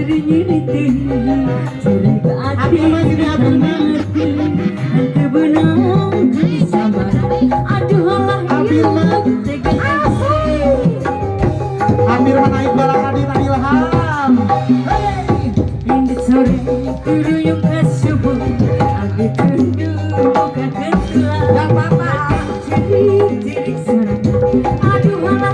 nyeri-nyeri cerita hati hati benang sabar aduh Allah hampir menaik bala hadir ilham. ini sore kuruyung kasubuh aku tunduk buka ketua Gak apa-apa. jerik suara aduh Allah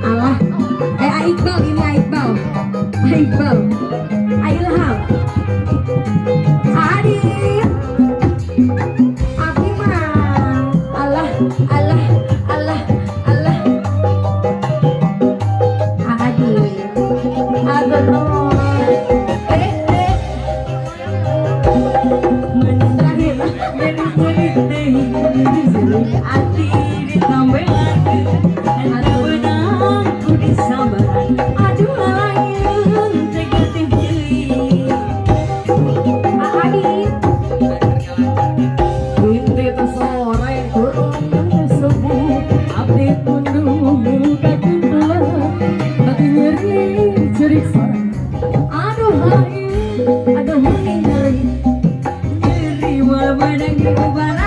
Allah, Iqbal ini Iqbal, Ilham, Adi, Abi mah, Allah, Adi, hati ditambah lagi ada benangku di sabar aduh lain tegetih jeli Adit Windet sore turun subuh abdi tunduk buka jendela hati nyeri cerik suara aduh lain nyeri walau badan di ubara